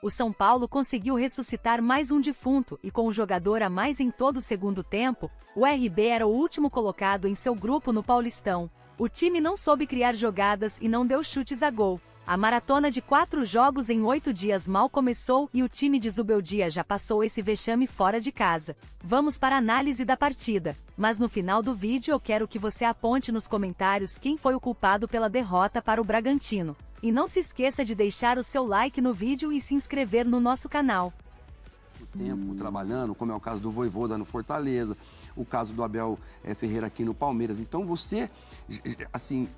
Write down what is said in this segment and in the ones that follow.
o São Paulo conseguiu ressuscitar mais um defunto e com o jogador a mais em todo o segundo tempo, o RB era o último colocado em seu grupo no Paulistão. O time não soube criar jogadas e não deu chutes a gol. A maratona de 4 jogos em 8 dias mal começou e o time de Zubeldia já passou esse vexame fora de casa. Vamos para a análise da partida, mas no final do vídeo eu quero que você aponte nos comentários quem foi o culpado pela derrota para o Bragantino. E não se esqueça de deixar o seu like no vídeo e se inscrever no nosso canal. O tempo trabalhando, como é o caso do Vojvoda no Fortaleza, o caso do Abel Ferreira aqui no Palmeiras. Então você, assim,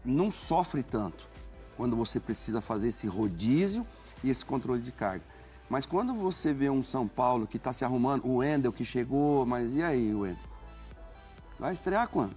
não sofre tanto quando você precisa fazer esse rodízio e esse controle de carga. Mas quando você vê um São Paulo que está se arrumando, o Wendel que chegou, mas e aí, Wendel? Vai estrear quando?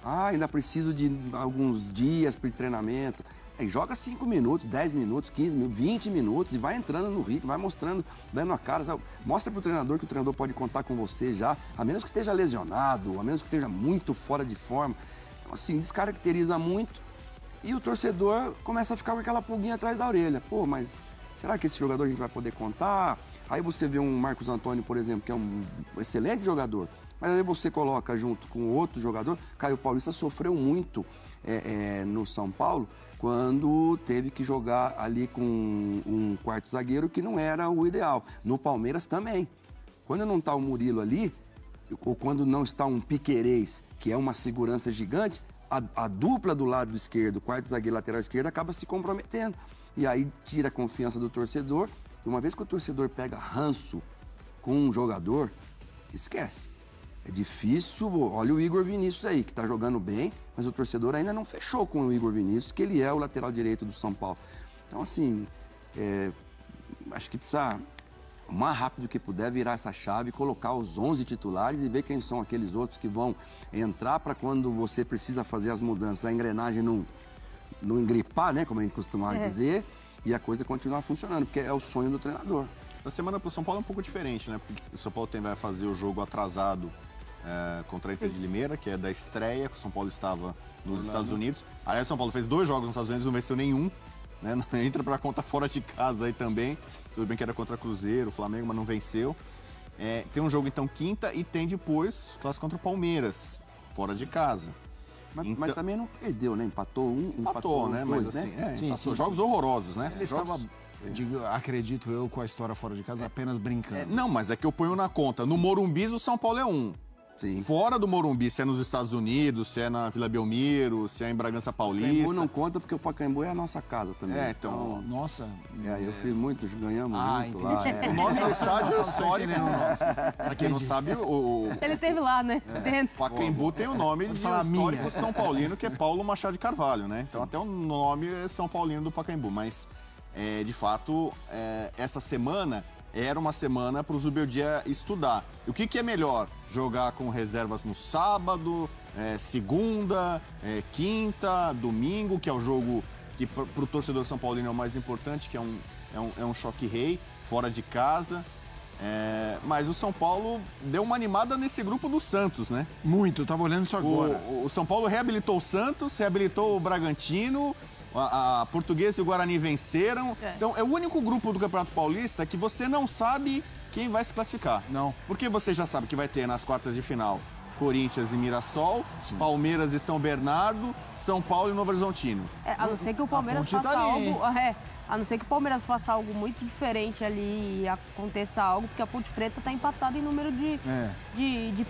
Ah, ainda preciso de alguns dias para treinamento. Aí joga 5 minutos, 10 minutos, 15 minutos, 20 minutos e vai entrando no ritmo, vai mostrando, dando a cara. Sabe? Mostra para o treinador que o treinador pode contar com você já, a menos que esteja lesionado, a menos que esteja muito fora de forma. Então, assim, descaracteriza muito. E o torcedor começa a ficar com aquela pulguinha atrás da orelha. Pô, mas será que esse jogador a gente vai poder contar? Aí você vê um Marcos Antônio, por exemplo, que é um excelente jogador, mas aí você coloca junto com outro jogador. Caio Paulista sofreu muito no São Paulo quando teve que jogar ali com um quarto zagueiro que não era o ideal. No Palmeiras também. Quando não está o Murilo ali, ou quando não está um Piquerez, que é uma segurança gigante, a dupla do lado esquerdo, quarto zagueiro lateral esquerdo, acaba se comprometendo. E aí tira a confiança do torcedor. E uma vez que o torcedor pega ranço com um jogador, esquece. É difícil. Olha o Igor Vinícius aí, que está jogando bem, mas o torcedor ainda não fechou com o Igor Vinícius, que ele é o lateral direito do São Paulo. Então, assim, acho que precisa, o mais rápido que puder, virar essa chave, colocar os 11 titulares e ver quem são aqueles outros que vão entrar para quando você precisa fazer as mudanças, a engrenagem não engripar, né, como a gente costuma dizer, e a coisa continuar funcionando, porque é o sonho do treinador. Essa semana para o São Paulo é um pouco diferente, né? Porque o São Paulo vai fazer o jogo atrasado contra a Inter de Limeira, que é da estreia, que o São Paulo estava nos Estados Unidos. Aliás, o São Paulo fez 2 jogos nos Estados Unidos, não venceu nenhum. Né? Entra para conta fora de casa aí também. Tudo bem que era contra Cruzeiro, Flamengo, mas não venceu. Tem um jogo então quinta e tem depois clássico contra o Palmeiras, fora de casa. Mas também não perdeu, né? Empatou né? Dois, mas assim, né? sim. Jogos horrorosos, né? Ele estava, acredito eu, com a história fora de casa, apenas brincando. Não, mas é que eu ponho na conta. No Morumbi, o São Paulo é 1. Sim. Fora do Morumbi, se é nos Estados Unidos, se é na Vila Belmiro, se é em Bragança Paulista. Pacaembu não conta porque o Pacaembu é a nossa casa também. Então... Nossa. Eu fiz muitos, ganhamos muito lá. O nome do estádio é histórico. Pra quem não sabe, Ele teve lá, né? Dentro. Pacaembu tem o nome de histórico São Paulino, que é Paulo Machado de Carvalho, né? Então até o nome é São Paulino do Pacaembu. Mas, de fato, essa semana era uma semana para o Zubeldia estudar. O que é melhor? Jogar com reservas no sábado, segunda, quinta, domingo, que é o jogo que para o torcedor São Paulino é o mais importante, que é um choque rei, fora de casa. Mas o São Paulo deu uma animada nesse grupo do Santos, né? Muito, eu tava olhando isso agora. O São Paulo reabilitou o Santos, reabilitou o Bragantino, a Portuguesa e o Guarani venceram. Então é o único grupo do Campeonato Paulista que você não sabe quem vai se classificar. Não. Porque você já sabe que vai ter nas quartas de final Corinthians e Mirassol, Palmeiras e São Bernardo, São Paulo e Novo Horizontino. A não ser que o Palmeiras faça algo... A não ser que o Palmeiras faça algo muito diferente ali e aconteça algo, porque a Ponte Preta está empatada em número de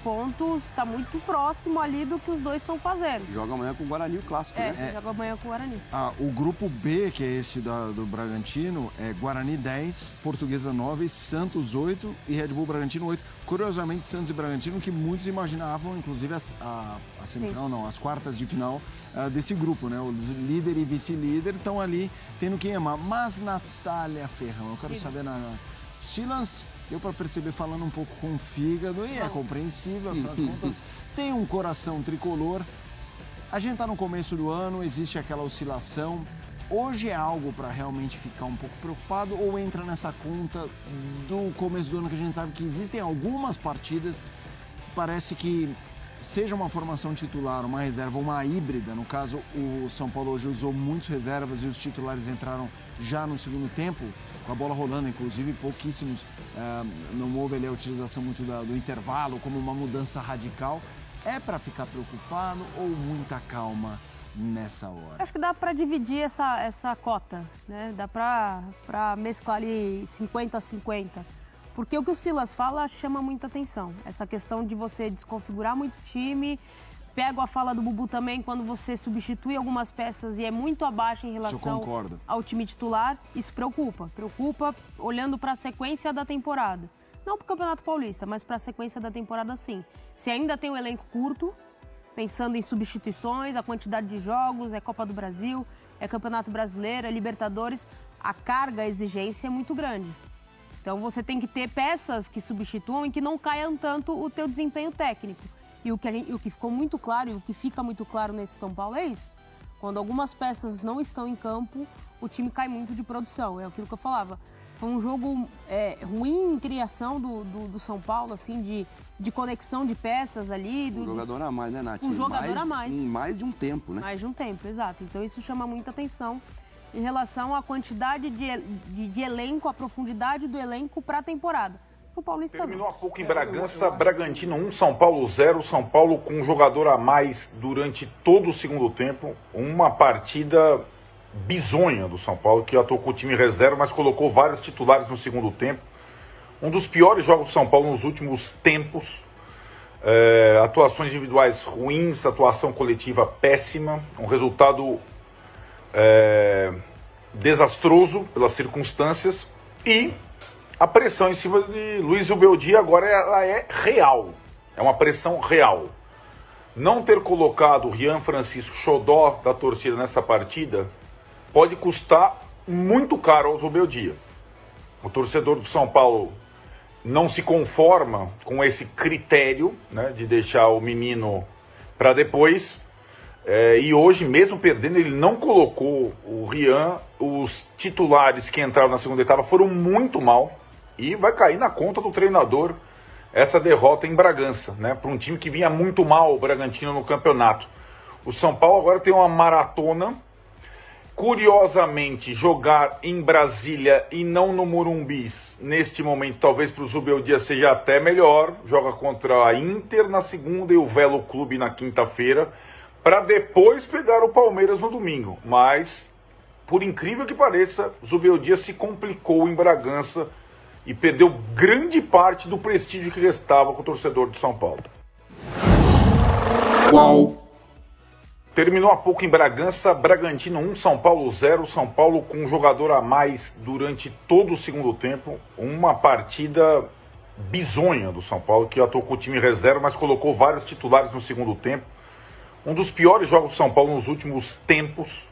pontos, está muito próximo ali do que os dois estão fazendo. Joga amanhã com o Guarani, o clássico, né? Joga amanhã com o Guarani. O grupo B, que é esse do Bragantino, é Guarani 10, Portuguesa 9, Santos 8 e Red Bull Bragantino 8. Curiosamente, Santos e Bragantino, que muitos imaginavam, inclusive a semifinal, não, as quartas de final desse grupo, né? O líder e vice-líder estão ali tendo que amar. Mas Natália Ferrão, eu quero saber Silas, deu para perceber falando um pouco com o fígado e é compreensível, afinal de contas, tem um coração tricolor. A gente tá no começo do ano, existe aquela oscilação. Hoje é algo para realmente ficar um pouco preocupado ou entra nessa conta do começo do ano que a gente sabe que existem algumas partidas, parece que seja uma formação titular, uma reserva, uma híbrida. No caso, o São Paulo hoje usou muitos reservas e os titulares entraram já no segundo tempo. com a bola rolando, inclusive pouquíssimos, não houve ali a utilização muito do intervalo como uma mudança radical. É para ficar preocupado ou muita calma nessa hora? Acho que dá para dividir essa cota, né? Dá para mesclar ali 50-50. Porque o que o Silas fala chama muita atenção. Essa questão de você desconfigurar muito o time. Pego a fala do Bubu também, quando você substitui algumas peças e é muito abaixo em relação ao time titular. Isso preocupa. Preocupa olhando para a sequência da temporada. Não para o Campeonato Paulista, mas para a sequência da temporada sim. Se ainda tem um elenco curto, pensando em substituições, a quantidade de jogos, é Copa do Brasil, é Campeonato Brasileiro, é Libertadores, a carga, a exigência é muito grande. Então você tem que ter peças que substituam e que não caiam tanto o teu desempenho técnico. E o que ficou muito claro e o que fica muito claro nesse São Paulo é isso. Quando algumas peças não estão em campo, o time cai muito de produção. É aquilo que eu falava. Foi um jogo ruim em criação do São Paulo, assim, de conexão de peças ali. Um jogador a mais, né, Nath? Um jogador a mais. Em mais de um tempo, né? Mais de um tempo, exato. Então isso chama muita atenção em relação à quantidade de elenco, a profundidade do elenco para a temporada. O Paulista terminou há pouco em Bragança, Bragantino 1, São Paulo 0. São Paulo com um jogador a mais durante todo o segundo tempo. Uma partida bizonha do São Paulo, que atuou com o time reserva, mas colocou vários titulares no segundo tempo. Um dos piores jogos do São Paulo nos últimos tempos. Atuações individuais ruins, atuação coletiva péssima. Um resultado desastroso pelas circunstâncias. E a pressão em cima de Luiz Zubeldia agora ela é real. É uma pressão real. Não ter colocado o Rian Francisco xodó da torcida nessa partida pode custar muito caro ao Zubeldia. O torcedor do São Paulo não se conforma com esse critério, né, de deixar o menino para depois. E hoje, mesmo perdendo, ele não colocou o Rian. Os titulares que entraram na segunda etapa foram muito mal. E vai cair na conta do treinador essa derrota em Bragança, né? Para um time que vinha muito mal, o Bragantino, no campeonato. O São Paulo agora tem uma maratona. Curiosamente, jogar em Brasília e não no Morumbi, neste momento, talvez para o Zubeldia seja até melhor. Joga contra a Inter na segunda e o Velo Clube na quinta-feira, para depois pegar o Palmeiras no domingo. Mas, por incrível que pareça, o Zubeldia se complicou em Bragança e perdeu grande parte do prestígio que restava com o torcedor do São Paulo. Qual? Terminou há pouco em Bragança, Bragantino 1, São Paulo 0. São Paulo com um jogador a mais durante todo o segundo tempo. Uma partida bizonha do São Paulo, que atuou com o time reserva, mas colocou vários titulares no segundo tempo. Um dos piores jogos do São Paulo nos últimos tempos.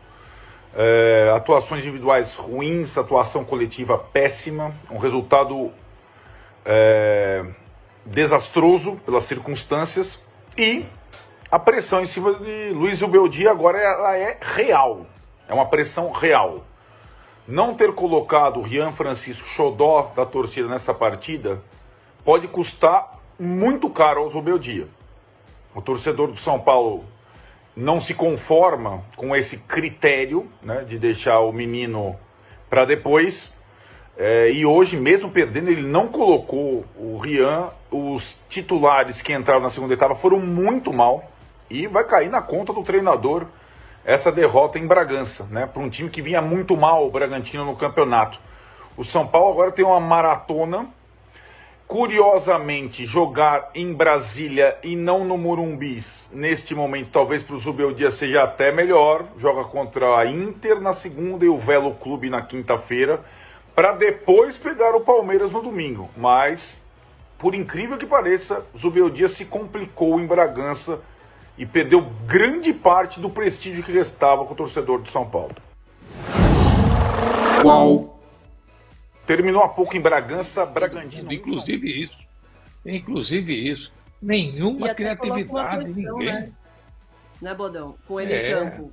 Atuações individuais ruins, atuação coletiva péssima. Um resultado desastroso pelas circunstâncias. E a pressão em cima de Luiz Zubeldia agora ela é real. É uma pressão real. Não ter colocado o Rian Francisco xodó da torcida nessa partida pode custar muito caro ao Zubeldia. O torcedor do São Paulo não se conforma com esse critério, né, de deixar o menino para depois. E hoje, mesmo perdendo, ele não colocou o Rian. Os titulares que entraram na segunda etapa foram muito mal. E vai cair na conta do treinador essa derrota em Bragança, né? Para um time que vinha muito mal, o Bragantino, no campeonato. O São Paulo agora tem uma maratona. Curiosamente, jogar em Brasília e não no Morumbi, neste momento, talvez para o Zubeldia seja até melhor. Joga contra a Inter na segunda e o Velo Clube na quinta-feira, para depois pegar o Palmeiras no domingo. Mas, por incrível que pareça, o Zubeldia se complicou em Bragança e perdeu grande parte do prestígio que restava com o torcedor do São Paulo. Qual? Terminou há pouco em Bragança, Bragantino. Inclusive isso. Nenhuma criatividade de ninguém. Né, Bodão? Com ele em campo.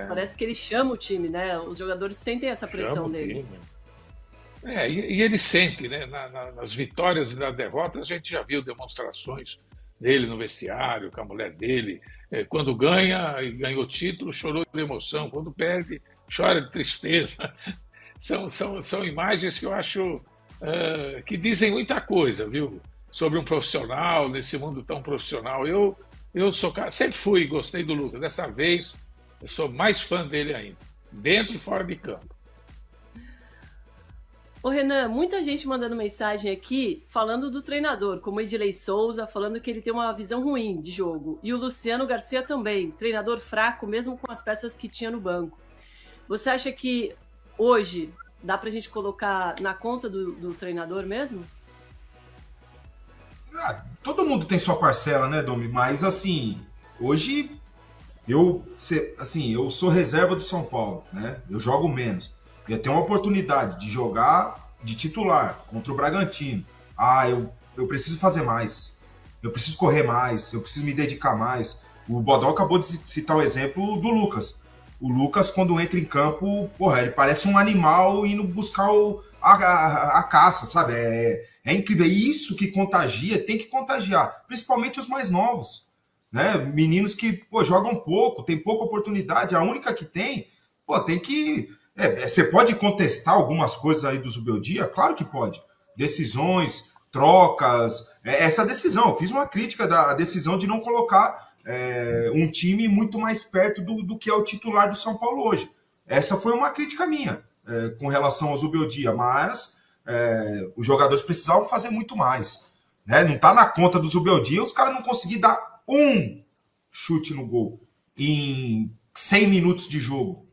Parece que ele chama o time, né? Os jogadores sentem essa pressão dele. E ele sente, né? Nas vitórias e nas derrotas, a gente já viu demonstrações dele no vestiário, com a mulher dele. Quando ganha e ganhou título, chorou de emoção. Quando perde, chora de tristeza. são imagens que eu acho que dizem muita coisa, viu? Sobre um profissional, nesse mundo tão profissional. Eu sempre fui, gostei do Lucas. Dessa vez, eu sou mais fã dele ainda, dentro e fora de campo. Ô Renan, muita gente mandando mensagem aqui falando do treinador, como o Edilei Souza, falando que ele tem uma visão ruim de jogo. E o Luciano Garcia também, treinador fraco, mesmo com as peças que tinha no banco. Você acha que hoje dá pra gente colocar na conta do treinador mesmo? Todo mundo tem sua parcela, né, Domi? Mas, assim, hoje eu sou reserva do São Paulo, né? Eu jogo menos. Eu tenho uma oportunidade de jogar de titular contra o Bragantino. Eu preciso fazer mais. Eu preciso correr mais. Eu preciso me dedicar mais. O Bodó acabou de citar o exemplo do Lucas. O Lucas, quando entra em campo, porra, ele parece um animal indo buscar a caça, sabe? É incrível. É isso que contagia, tem que contagiar. Principalmente os mais novos, né? Meninos que, jogam pouco, tem pouca oportunidade. A única que tem que... você pode contestar algumas coisas ali do Zubeldia? Claro que pode. Decisões, trocas, essa decisão. Eu fiz uma crítica da decisão de não colocar um time muito mais perto do que é o titular do São Paulo hoje. Essa foi uma crítica minha com relação ao Zubeldia, mas os jogadores precisavam fazer muito mais. Né? Não está na conta do Zubeldia os caras não conseguiram dar um chute no gol em 100 minutos de jogo,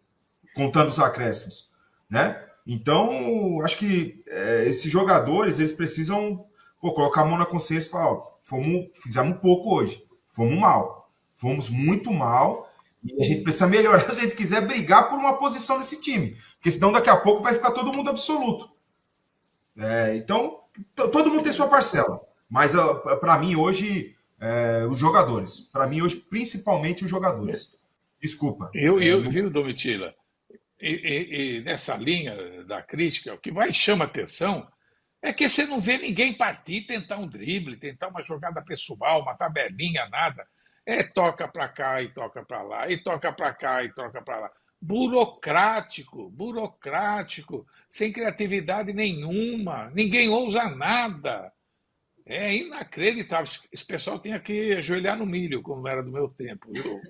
contando os acréscimos, né? Então, acho que esses jogadores, eles precisam colocar a mão na consciência e falar, fizemos um pouco hoje, fomos muito mal, e a gente precisa melhorar se a gente quiser brigar por uma posição desse time, porque senão daqui a pouco vai ficar todo mundo absoluto. Então, todo mundo tem sua parcela, mas para mim hoje, os jogadores, para mim hoje, principalmente os jogadores. Desculpa. Viu, Domitila? E nessa linha da crítica, o que mais chama atenção é que você não vê ninguém partir, tentar um drible, tentar uma jogada pessoal, uma tabelinha, nada. Toca para cá e toca para lá, e toca para cá e toca para lá. Burocrático, sem criatividade nenhuma, ninguém ousa nada. É inacreditável. Esse pessoal tem que ajoelhar no milho, como era do meu tempo, viu?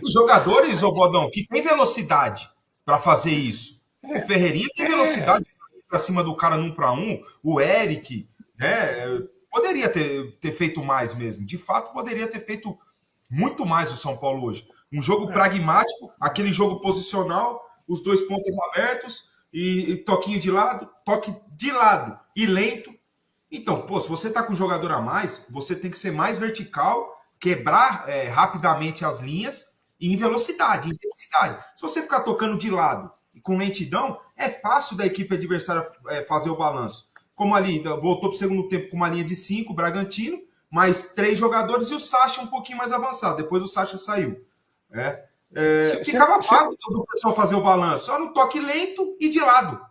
Os jogadores, Bodão, que tem velocidade para fazer isso. O Ferreirinha tem velocidade para cima do cara num para um. O Eric, né? Poderia ter feito mais mesmo. De fato, poderia ter feito muito mais o São Paulo hoje. Um jogo pragmático, aquele jogo posicional, os dois pontos abertos e toquinho de lado, toque de lado e lento. Então, se você tá com um jogador a mais, você tem que ser mais vertical, quebrar rapidamente as linhas e em velocidade, em intensidade. Se você ficar tocando de lado e com lentidão, é fácil da equipe adversária fazer o balanço. Como ali, voltou para o segundo tempo com uma linha de 5, Bragantino, mais 3 jogadores e o Sacha um pouquinho mais avançado. Depois o Sacha saiu. Ficava fácil do pessoal fazer o balanço. Só no toque lento e de lado.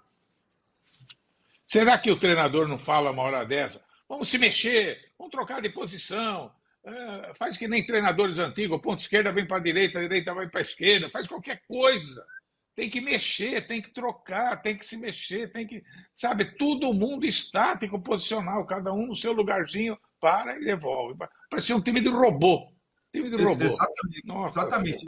Será que o treinador não fala uma hora dessa? Vamos se mexer, vamos trocar de posição. Faz que nem treinadores antigos. A ponta esquerda vem para a direita vai para a esquerda. Faz qualquer coisa. Tem que mexer, tem que trocar, tem que se mexer, tem que... Sabe, todo mundo estático, posicional, cada um no seu lugarzinho, para e devolve. Parecia um time de robô. Exatamente. Nossa, exatamente.